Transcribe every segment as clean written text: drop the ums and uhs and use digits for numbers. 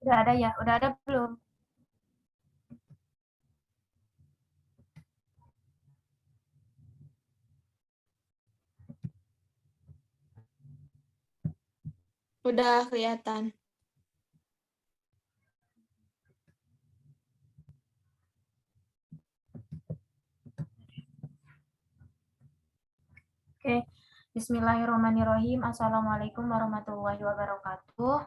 Udah ada ya? Udah ada belum? Udah kelihatan. Oke. Bismillahirrahmanirrahim. Assalamualaikum warahmatullahi wabarakatuh.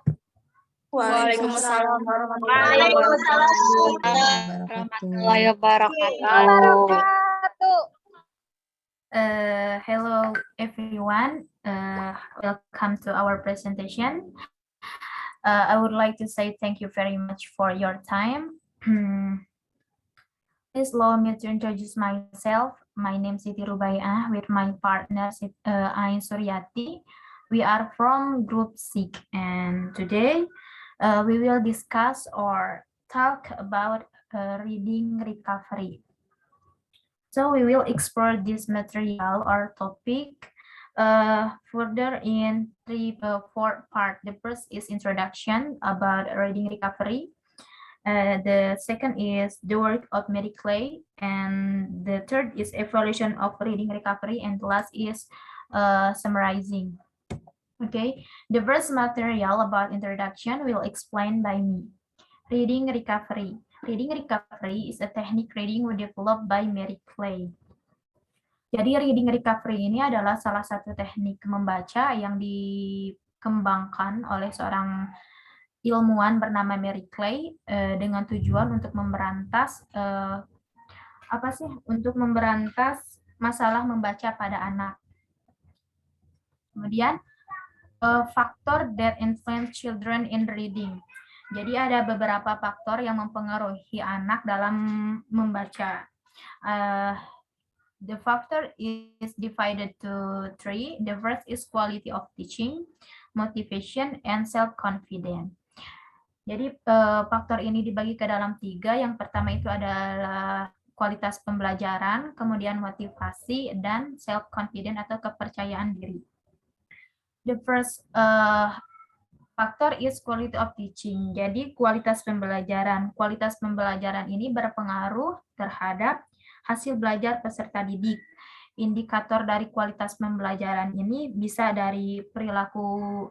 Waalaikumsalam warahmatullahi wabarakatuh. Hello everyone. Welcome to our presentation. I would like to say thank you very much for your time. Please allow me to introduce myself. My name is Siti Rubaiah with my partner Ain Suryati. We are from Group SIG, and today we will discuss or talk about reading recovery. So we will explore this material or topic further in four parts. The first is introduction about reading recovery. The second is the work of Mary Clay, and the third is evaluation of reading recovery, and the last is summarizing. Okay, the first material about introduction will explain by me. Reading recovery. Reading recovery is a technique reading developed by Mary Clay. Jadi reading recovery ini adalah salah satu teknik membaca yang dikembangkan oleh seorang ilmuwan bernama Mary Clay dengan tujuan untuk memberantas masalah membaca pada anak. Kemudian faktor that influence children in reading. Jadi ada beberapa faktor yang mempengaruhi anak dalam membaca. The factor is divided to three. The first is quality of teaching, motivation, and self-confidence. Jadi faktor ini dibagi ke dalam tiga. Yang pertama itu adalah kualitas pembelajaran, kemudian motivasi, dan self-confidence atau kepercayaan diri. The first factor is quality of teaching. Jadi kualitas pembelajaran. Kualitas pembelajaran ini berpengaruh terhadap hasil belajar peserta didik. Indikator dari kualitas pembelajaran ini bisa dari perilaku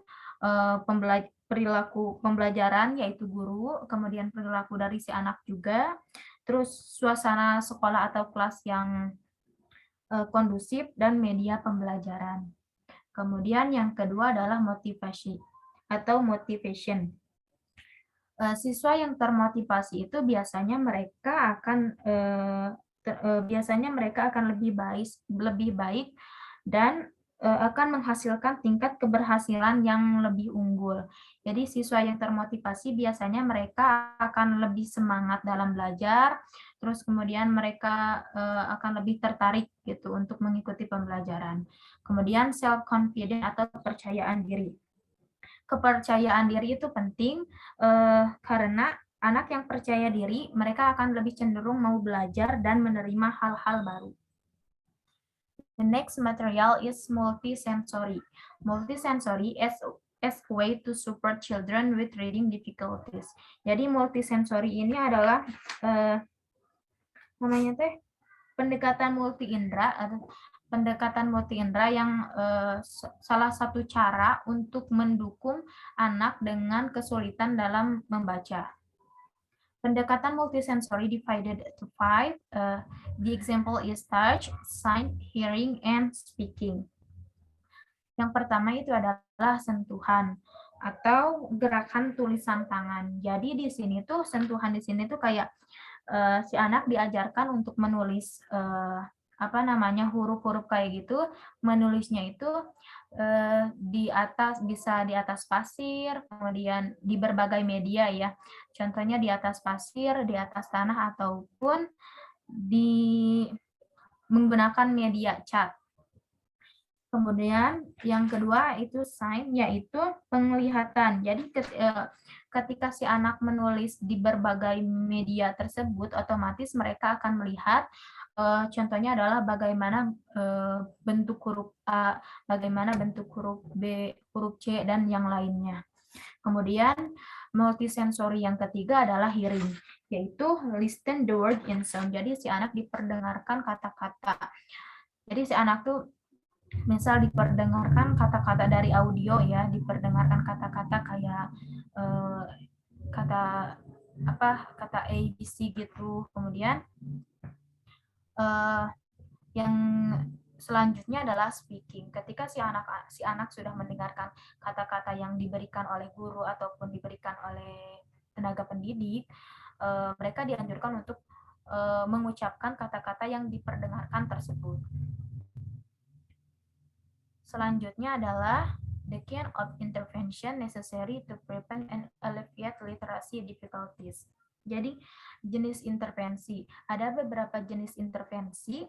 pembelajaran yaitu guru, kemudian perilaku dari si anak juga, terus suasana sekolah atau kelas yang kondusif, dan media pembelajaran. Kemudian yang kedua adalah motivasi atau motivation. Siswa yang termotivasi itu biasanya mereka akan lebih baik dan akan menghasilkan tingkat keberhasilan yang lebih unggul. Jadi siswa yang termotivasi biasanya mereka akan lebih semangat dalam belajar, terus kemudian mereka akan lebih tertarik gitu untuk mengikuti pembelajaran. Kemudian self confidence atau kepercayaan diri. Kepercayaan diri itu penting karena anak yang percaya diri, mereka akan lebih cenderung mau belajar dan menerima hal-hal baru. The next material is multisensory. Multisensory is a way to support children with reading difficulties. Jadi multisensory ini adalah pendekatan multi indera yang salah satu cara untuk mendukung anak dengan kesulitan dalam membaca. Pendekatan multisensory divided to 5. The example is touch, sight, hearing, and speaking. Yang pertama itu adalah sentuhan atau gerakan tulisan tangan. Jadi di sini tuh sentuhan di sini tuh kayak si anak diajarkan untuk menulis huruf-huruf kayak gitu. Menulisnya itu bisa di atas pasir, kemudian di berbagai media ya. Contohnya di atas pasir, di atas tanah, ataupun menggunakan media cat. Kemudian yang kedua itu sign, yaitu penglihatan. Jadi ketika si anak menulis di berbagai media tersebut, otomatis mereka akan melihat contohnya adalah bagaimana bentuk huruf A, bagaimana bentuk huruf B, huruf C, dan yang lainnya. Kemudian Multisensori yang ketiga adalah hearing, yaitu listen the word in sound. Jadi si anak diperdengarkan kata-kata. Jadi si anak tuh misal diperdengarkan kata-kata dari audio ya, diperdengarkan kata-kata kayak kata A, B, C gitu. Kemudian yang selanjutnya adalah speaking. Ketika si anak sudah mendengarkan kata-kata yang diberikan oleh guru ataupun diberikan oleh tenaga pendidik, mereka dianjurkan untuk mengucapkan kata-kata yang diperdengarkan tersebut. Selanjutnya adalah the kind of intervention necessary to prevent and alleviate literacy difficulties. Jadi jenis intervensi. Ada beberapa jenis intervensi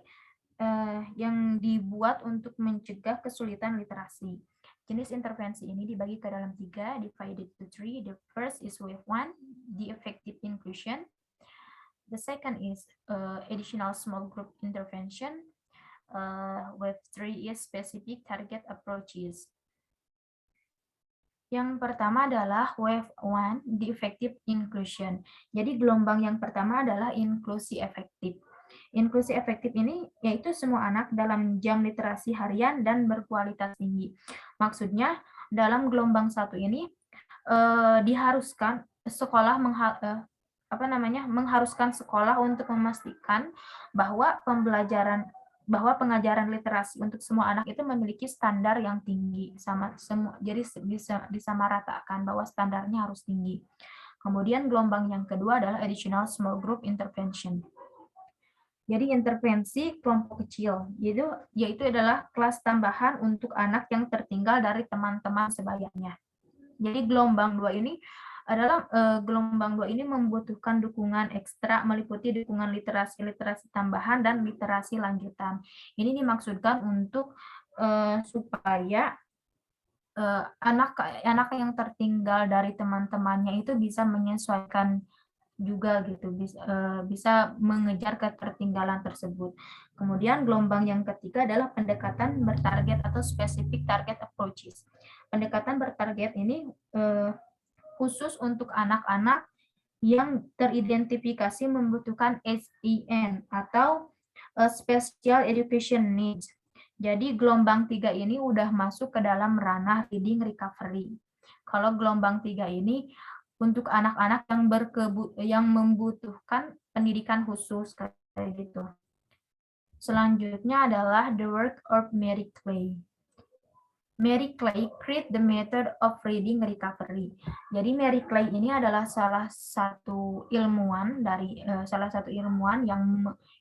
yang dibuat untuk mencegah kesulitan literasi. Jenis intervensi ini dibagi ke dalam 3, divided to 3. The first is wave 1, the effective inclusion. The second is additional small group intervention. Wave 3 is specific target approaches. Yang pertama adalah wave 1, the effective inclusion. Jadi gelombang yang pertama adalah inklusi efektif. Inklusi efektif ini yaitu semua anak dalam jam literasi harian dan berkualitas tinggi. Maksudnya dalam gelombang 1 ini diharuskan sekolah mengharuskan sekolah untuk memastikan bahwa pengajaran literasi untuk semua anak itu memiliki standar yang tinggi jadi bisa disamaratakan bahwa standarnya harus tinggi. Kemudian gelombang yang kedua adalah additional small group intervention. Jadi intervensi kelompok kecil, yaitu adalah kelas tambahan untuk anak yang tertinggal dari teman-teman sebayanya. Jadi gelombang 2 ini membutuhkan dukungan ekstra meliputi dukungan literasi tambahan dan literasi lanjutan. Ini dimaksudkan untuk supaya anak yang tertinggal dari teman-temannya itu bisa menyesuaikan juga gitu, bisa mengejar ketertinggalan tersebut. Kemudian gelombang yang ketiga adalah pendekatan bertarget atau specific target approaches. Pendekatan bertarget ini khusus untuk anak-anak yang teridentifikasi membutuhkan SEN atau Special Education Needs. Jadi gelombang 3 ini udah masuk ke dalam ranah reading recovery. Kalau gelombang 3 ini untuk anak-anak yang membutuhkan pendidikan khusus kayak gitu. Selanjutnya adalah the work of Mary Clay. Mary Clay create the method of reading recovery. Jadi Mary Clay ini adalah salah satu ilmuwan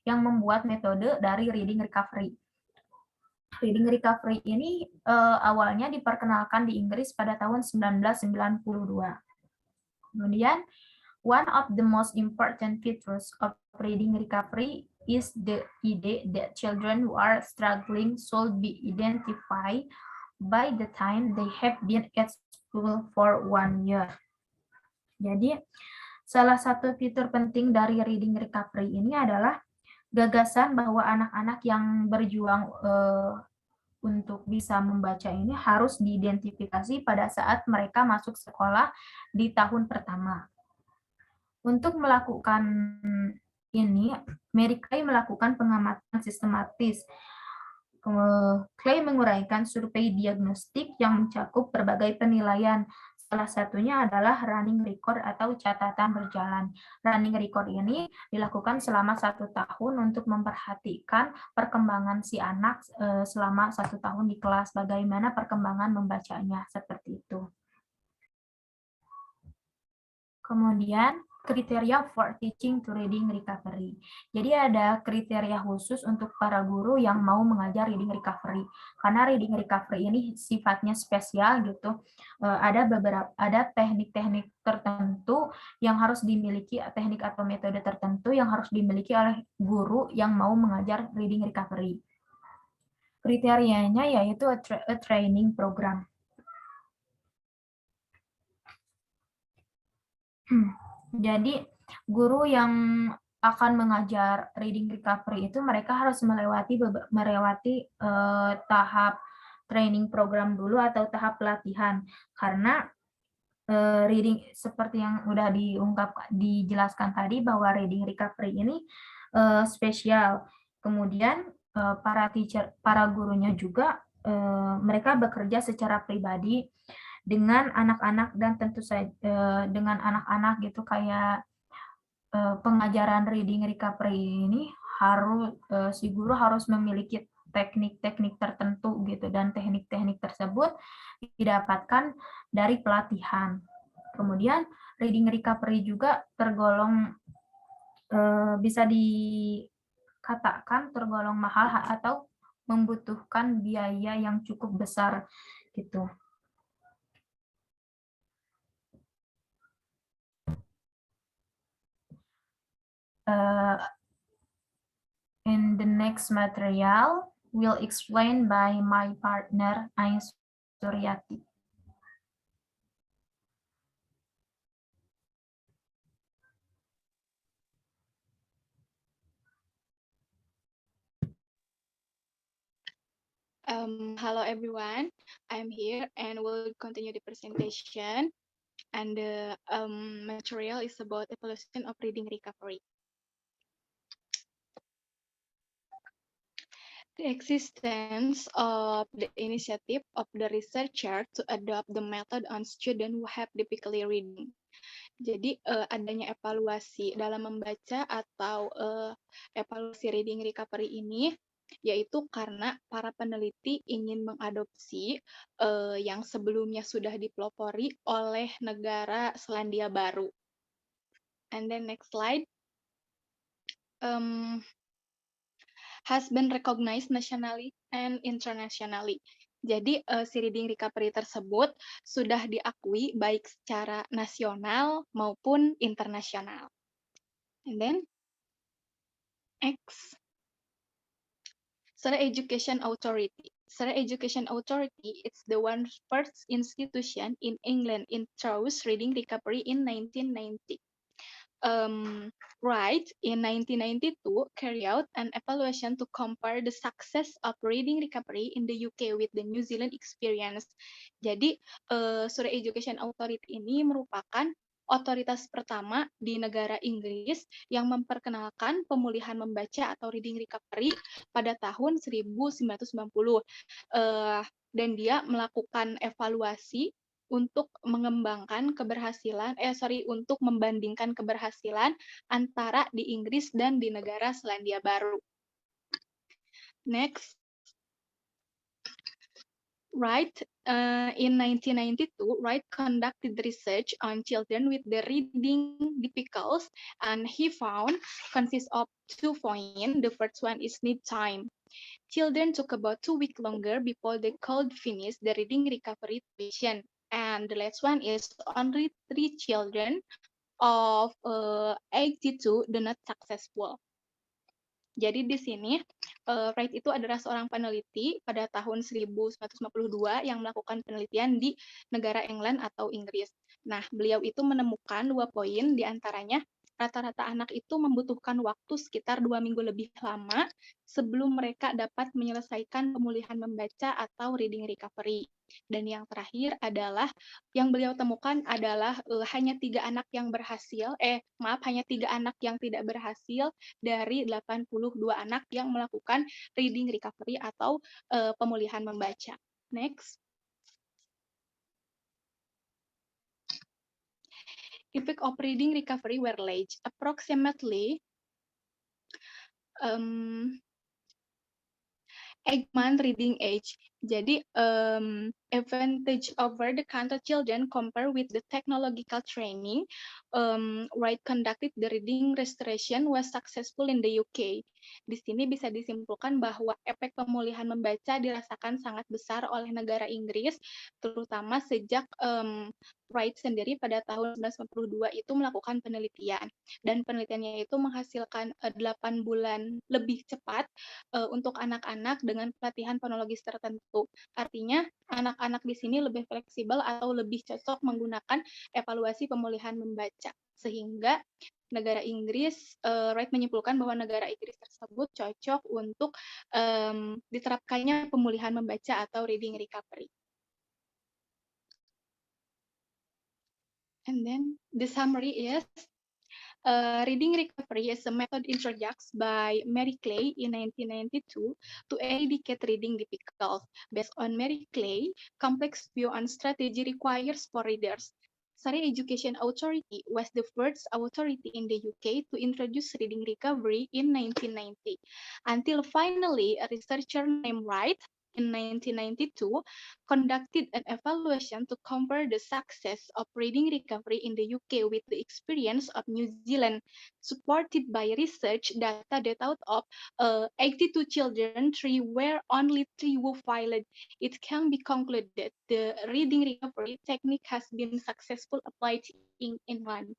yang membuat metode dari reading recovery. Reading recovery ini awalnya diperkenalkan di Inggris pada tahun 1992. Kemudian, one of the most important features of reading recovery is the idea that children who are struggling should be identified by the time they have been at school for 1 year. Jadi, salah satu fitur penting dari reading recovery ini adalah gagasan bahwa anak-anak yang berjuang untuk bisa membaca ini harus diidentifikasi pada saat mereka masuk sekolah di tahun pertama. Untuk melakukan ini, Mary Clay melakukan pengamatan sistematis. Clay menguraikan survei diagnostik yang mencakup berbagai penilaian. Salah satunya adalah running record atau catatan berjalan. Running record ini dilakukan selama 1 tahun untuk memperhatikan perkembangan si anak selama 1 tahun di kelas, bagaimana perkembangan membacanya, seperti itu. Kemudian, kriteria for teaching to reading recovery. Jadi ada kriteria khusus untuk para guru yang mau mengajar reading recovery. Karena reading recovery ini sifatnya spesial gitu. Ada teknik-teknik tertentu yang harus dimiliki, teknik atau metode tertentu yang harus dimiliki oleh guru yang mau mengajar reading recovery. Kriterianya yaitu a training program. Jadi guru yang akan mengajar reading recovery itu mereka harus melewati tahap training program dulu atau tahap pelatihan, karena reading seperti yang udah dijelaskan tadi bahwa reading recovery ini spesial. Kemudian para gurunya juga mereka bekerja secara pribadi dengan anak-anak dan tentu saja dengan anak-anak gitu, kayak pengajaran reading recovery ini harus si guru harus memiliki teknik-teknik tertentu gitu, dan teknik-teknik tersebut didapatkan dari pelatihan. Kemudian reading recovery juga tergolong bisa dikatakan tergolong mahal atau membutuhkan biaya yang cukup besar gitu. In the next material will explain by my partner Ain Suryati. Hello everyone, I'm here and we'll continue the presentation. And the material is about evaluation of reading recovery. The existence of the initiative of the researcher to adopt the method on students who have difficulty reading. Jadi adanya evaluasi dalam membaca atau evaluasi reading recovery ini yaitu karena para peneliti ingin mengadopsi yang sebelumnya sudah dipelopori oleh negara Selandia Baru. And then next slide. Has been recognized nationally and internationally. Jadi si reading recovery tersebut sudah diakui baik secara nasional maupun internasional. And then X. Surrey Education Authority. Surrey Education Authority is the first institution in England introduced reading recovery in 1990. Wright in 1992 carried out an evaluation to compare the success of reading recovery in the UK with the New Zealand experience. Jadi, Surrey Education Authority ini merupakan otoritas pertama di negara Inggris yang memperkenalkan pemulihan membaca atau reading recovery pada tahun 1990. Dan dia melakukan evaluasi untuk mengembangkan untuk membandingkan keberhasilan antara di Inggris dan di negara Selandia Baru. Next. Wright, in 1992, Wright conducted research on children with the reading difficulties, and he found consists of 2 points. The first one is need time. Children took about 2 weeks longer before they could finish the reading recovery session. And the last one is only 3 children of 82 do not successful. Jadi di sini Wright itu adalah seorang peneliti pada tahun 1952 yang melakukan penelitian di negara England atau Inggris. Nah, beliau itu menemukan 2 poin, diantaranya rata-rata anak itu membutuhkan waktu sekitar 2 minggu lebih lama sebelum mereka dapat menyelesaikan pemulihan membaca atau reading recovery. Dan yang terakhir adalah yang beliau temukan adalah hanya 3 anak yang hanya 3 anak yang tidak berhasil dari 82 anak yang melakukan reading recovery atau pemulihan membaca. Next. Effect of reading recovery were large, approximately 8-month reading age. Jadi, advantage over the country children compared with the technological training, Wright conducted the reading restoration was successful in the UK. Di sini bisa disimpulkan bahwa efek pemulihan membaca dirasakan sangat besar oleh negara Inggris, terutama sejak Wright sendiri pada tahun 1992 itu melakukan penelitian. Dan penelitiannya itu menghasilkan 8 bulan lebih cepat untuk anak-anak dengan pelatihan fonologis tertentu. Artinya, anak-anak di sini lebih fleksibel atau lebih cocok menggunakan evaluasi pemulihan membaca. Sehingga negara Inggris, Wright menyimpulkan bahwa negara Inggris tersebut cocok untuk diterapkannya pemulihan membaca atau reading recovery. And then the summary is reading recovery is a method introduced by Mary Clay in 1992 to educate reading difficulties. Based on Mary Clay, complex view on strategy requires for readers. Surrey Education Authority was the first authority in the UK to introduce reading recovery in 1990, until finally a researcher named Wright in 1992 conducted an evaluation to compare the success of reading recovery in the UK with the experience of New Zealand, supported by research data that out of 82 children, 3 were only 3 were violent. It can be concluded the reading recovery technique has been successful applied in England.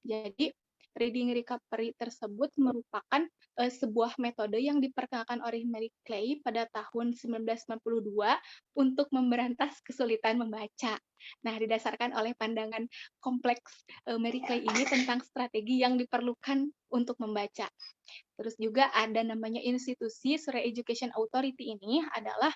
Jadi, reading recovery tersebut merupakan sebuah metode yang diperkenalkan oleh Mary Clay pada tahun 1992 untuk memberantas kesulitan membaca. Nah, didasarkan oleh pandangan kompleks Mary Clay ini tentang strategi yang diperlukan untuk membaca. Terus juga ada namanya institusi Surrey Education Authority ini adalah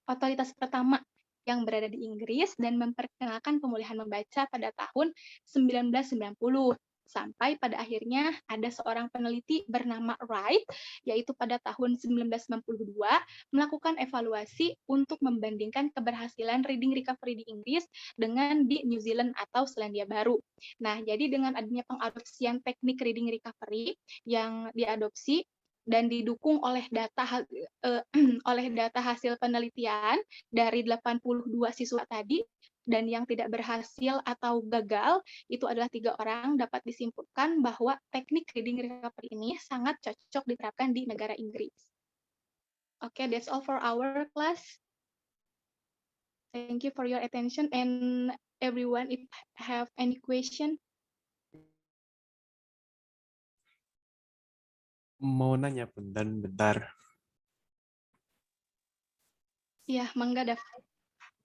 otoritas pertama yang berada di Inggris dan memperkenalkan pemulihan membaca pada tahun 1990. Sampai pada akhirnya ada seorang peneliti bernama Wright, yaitu pada tahun 1992, melakukan evaluasi untuk membandingkan keberhasilan reading recovery di Inggris dengan di New Zealand atau Selandia Baru. Nah, jadi dengan adanya pengadopsian teknik reading recovery yang diadopsi dan didukung oleh data hasil penelitian dari 82 siswa tadi, dan yang tidak berhasil atau gagal itu adalah 3 orang, dapat disimpulkan bahwa teknik reading recovery ini sangat cocok diterapkan di negara Inggris. Okay, that's all for our class. Thank you for your attention, and everyone, if have any question. Mau nanya pun dan bentar. Ya, mangga Dav.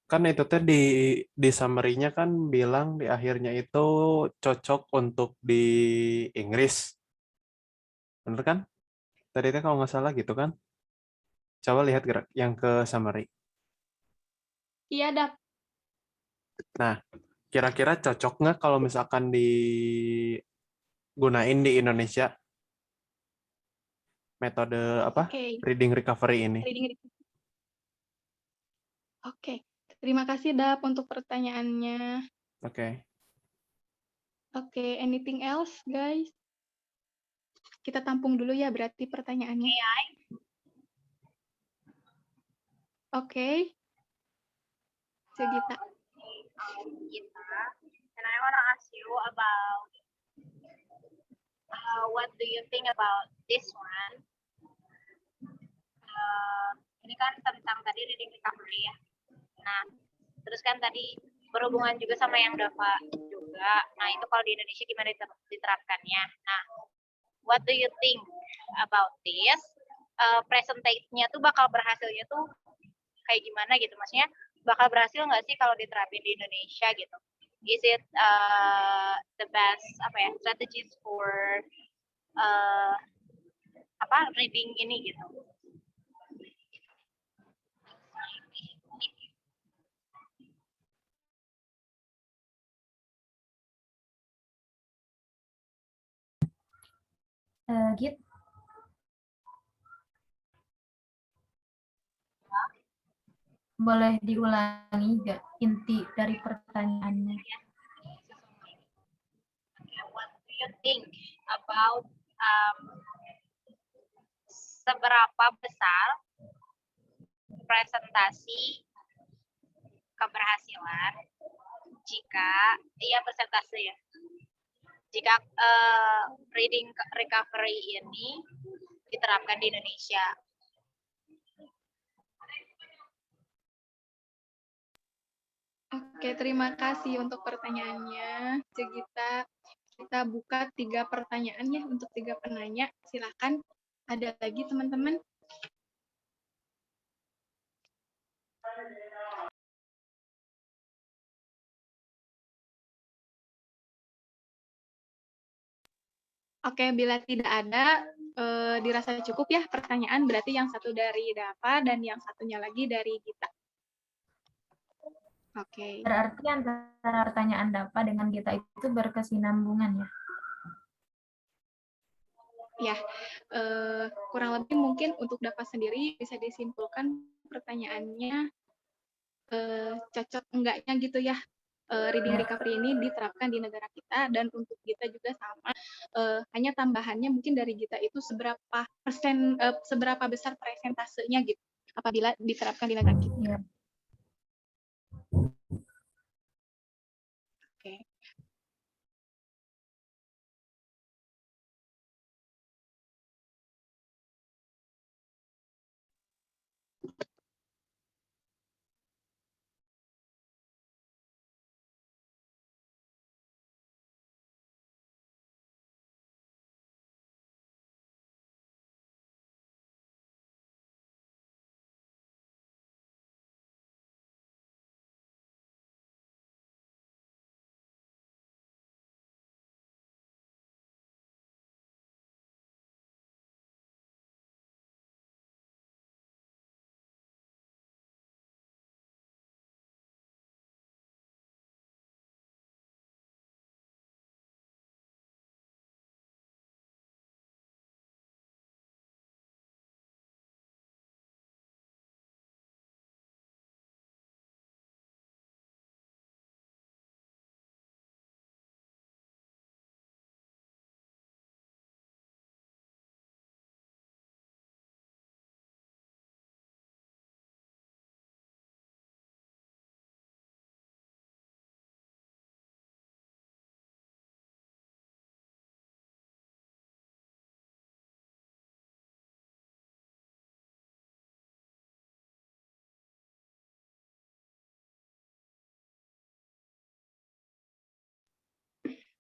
Kan itu teh di summary-nya kan bilang di akhirnya itu cocok untuk di Inggris. Bener kan? Tadi teh kalau nggak salah gitu kan? Coba lihat gerak yang ke summary. Iya, Dav. Nah, kira-kira cocok nggak kalau misalkan digunain di Indonesia? Metode apa? Oke. Reading recovery ini. Oke. Terima kasih, Dav, untuk pertanyaannya. Oke. Oke, anything else, guys? Kita tampung dulu ya berarti pertanyaannya. Oke. Segita. And I want to ask you about what do you think about this one? Ini kan tentang tadi reading recovery ya. Nah, terus kan tadi berhubungan juga sama yang Dava juga. Nah, itu kalau di Indonesia gimana diterapkannya? Nah, what do you think about this? Presentation-nya tuh bakal berhasilnya tuh kayak gimana gitu? Maksudnya bakal berhasil nggak sih kalau diterapin di Indonesia gitu? Is it the best strategies for reading ini gitu? Git, boleh diulangi nggak inti dari pertanyaannya? What do you think about seberapa besar presentasi keberhasilan jika reading recovery ini diterapkan di Indonesia? Oke, terima kasih untuk pertanyaannya. Kita buka 3 pertanyaan ya untuk 3 penanya. Silakan. Ada lagi teman-teman? Oke, bila tidak ada, dirasa cukup ya pertanyaan. Berarti yang satu dari Dava dan yang satunya lagi dari Gita. Oke. Berarti antara pertanyaan Dapa dengan kita itu berkesinambungan ya. Ya, kurang lebih mungkin untuk Dapa sendiri bisa disimpulkan pertanyaannya cocok enggaknya gitu ya, reading Ya. recovery ini diterapkan di negara kita, dan untuk kita juga sama, hanya tambahannya mungkin dari kita itu seberapa besar persentasenya gitu apabila diterapkan di negara kita. Ya. Oke.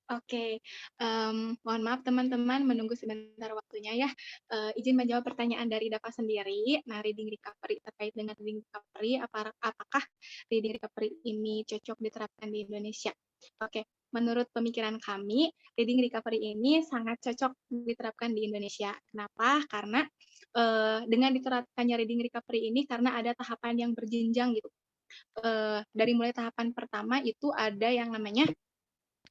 Oke, mohon maaf teman-teman menunggu sebentar waktunya ya. Izin menjawab pertanyaan dari Dapa sendiri. Nah, reading recovery terkait dengan reading recovery, apakah reading recovery ini cocok diterapkan di Indonesia? Oke, menurut pemikiran kami, reading recovery ini sangat cocok diterapkan di Indonesia. Kenapa? Karena dengan diterapkannya reading recovery ini karena ada tahapan yang berjenjang gitu. Dari mulai tahapan pertama itu ada yang namanya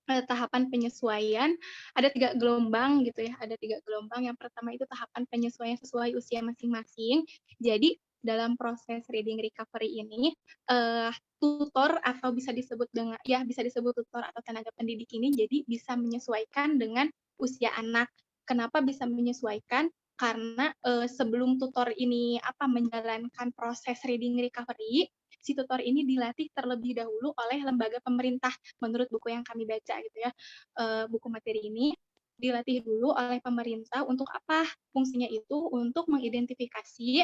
tahapan penyesuaian, ada 3 gelombang gitu ya, ada 3 gelombang. Yang pertama itu tahapan penyesuaian sesuai usia masing-masing. Jadi dalam proses reading recovery ini, tutor atau bisa disebut tutor atau tenaga pendidik ini jadi bisa menyesuaikan dengan usia anak. Kenapa bisa menyesuaikan? Karena sebelum tutor ini menjalankan proses reading recovery, si tutor ini dilatih terlebih dahulu oleh lembaga pemerintah. Menurut buku yang kami baca gitu ya, buku materi ini dilatih dulu oleh pemerintah untuk apa? Fungsinya itu untuk mengidentifikasi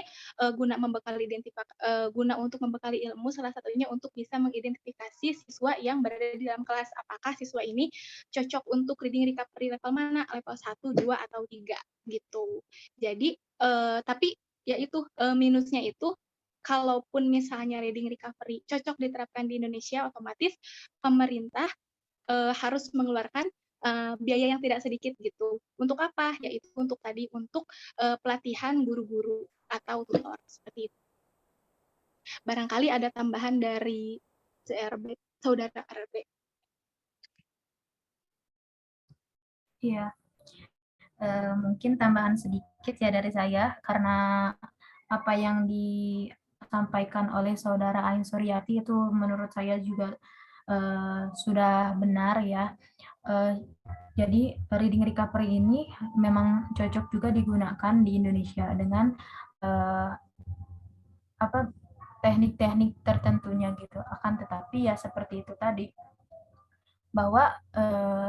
guna untuk membekali ilmu, salah satunya untuk bisa mengidentifikasi siswa yang berada di dalam kelas. Apakah siswa ini cocok untuk reading recovery level mana? Level 1, 2 atau 3 gitu. Jadi tapi ya itu minusnya itu kalaupun misalnya reading recovery cocok diterapkan di Indonesia, otomatis pemerintah harus mengeluarkan biaya yang tidak sedikit gitu. Untuk apa? Yaitu untuk pelatihan guru-guru atau tutor seperti itu. Barangkali ada tambahan dari CRB, Saudara RB. Iya. Mungkin tambahan sedikit ya dari saya, karena apa yang disampaikan oleh Saudara Ain Suryati itu menurut saya juga sudah benar ya. Jadi reading recovery ini memang cocok juga digunakan di Indonesia dengan teknik-teknik tertentunya gitu. Akan tetapi ya seperti itu tadi, bahwa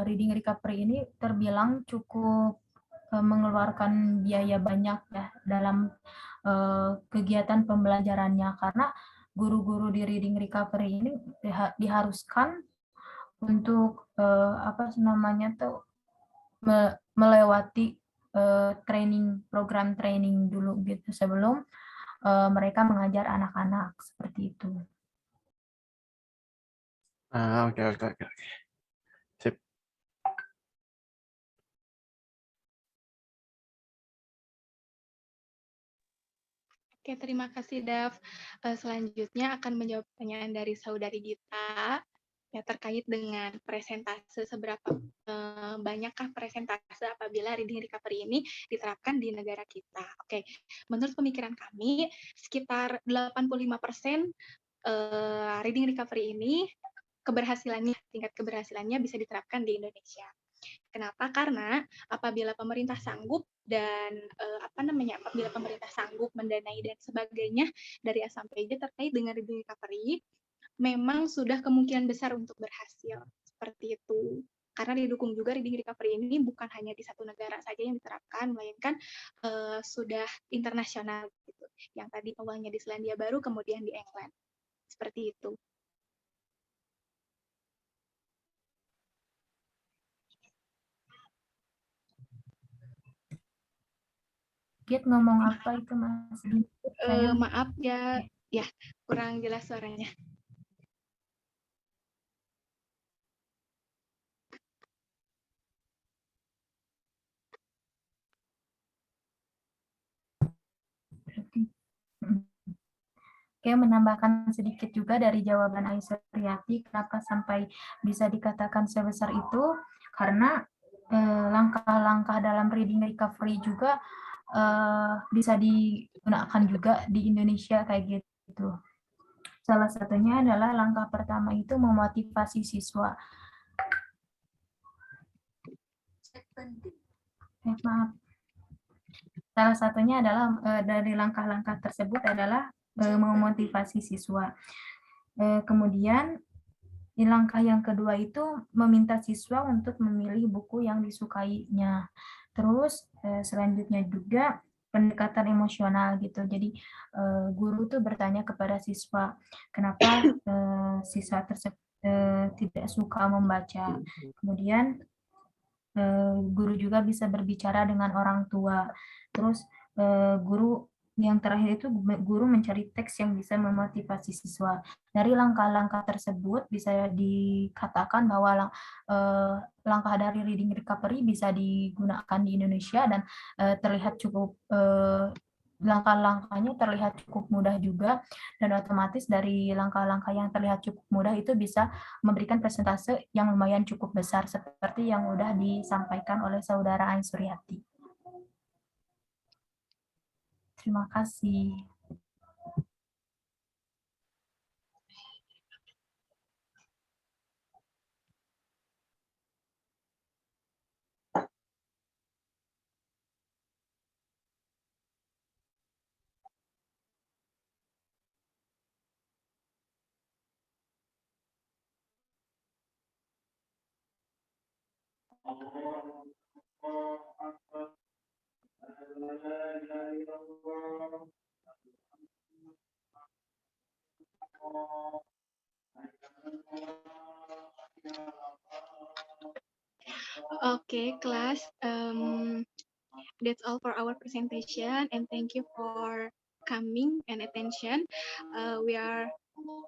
reading recovery ini terbilang cukup mengeluarkan biaya banyak ya dalam kegiatan pembelajarannya, karena guru-guru di reading recovery ini diharuskan untuk melewati program training dulu gitu sebelum mereka mengajar anak-anak seperti itu. Oke. Sip. Oke, terima kasih Dav. Selanjutnya akan menjawab pertanyaan dari saudari Gita ya terkait dengan presentase, seberapa banyakkah presentase apabila reading recovery ini diterapkan di negara kita. Oke, menurut pemikiran kami sekitar 85% reading recovery ini tingkat keberhasilannya bisa diterapkan di Indonesia. Kenapa? Karena apabila pemerintah sanggup dan apabila pemerintah sanggup mendanai dan sebagainya dari A sampai Z terkait dengan reading recovery, memang sudah kemungkinan besar untuk berhasil seperti itu. Karena didukung juga reading recovery ini bukan hanya di satu negara saja yang diterapkan, melainkan sudah internasional gitu. Yang tadi awalnya di Selandia Baru, kemudian di England. Seperti itu. Git ngomong apa itu Mas? Maaf ya, ya kurang jelas suaranya. Oke, menambahkan sedikit juga dari jawaban Aisyuriati, kenapa sampai bisa dikatakan sebesar itu, karena langkah-langkah dalam reading recovery juga bisa digunakan juga di Indonesia kayak gitu. Salah satunya adalah langkah pertama itu memotivasi siswa. Maaf. Salah satunya adalah dari langkah-langkah tersebut adalah memotivasi siswa. Kemudian langkah yang kedua itu meminta siswa untuk memilih buku yang disukainya. Terus selanjutnya juga pendekatan emosional gitu. Jadi guru tuh bertanya kepada siswa, kenapa siswa tersebut tidak suka membaca. Kemudian guru juga bisa berbicara dengan orang tua. Terus guru yang terakhir itu guru mencari teks yang bisa memotivasi siswa. Dari langkah-langkah tersebut bisa dikatakan bahwa langkah dari reading recovery bisa digunakan di Indonesia dan terlihat cukup langkah-langkahnya terlihat cukup mudah juga, dan otomatis dari langkah-langkah yang terlihat cukup mudah itu bisa memberikan persentase yang lumayan cukup besar seperti yang sudah disampaikan oleh saudara Aisyuriati. Terima kasih. Okay, class. That's all for our presentation, and thank you for coming and attention. We are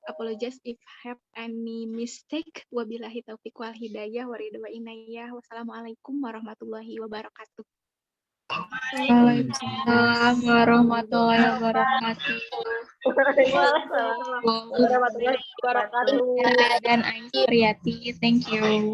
apologize if have any mistake. Wabillahi taufiq wal hidayah wa ridha wa inayah. Wassalamualaikum warahmatullahi wabarakatuh. Waalaikumsalam warahmatullahi wabarakatuh. Waalaikumsalam warahmatullahi wabarakatuh. Dan Aisyuriati, thank you.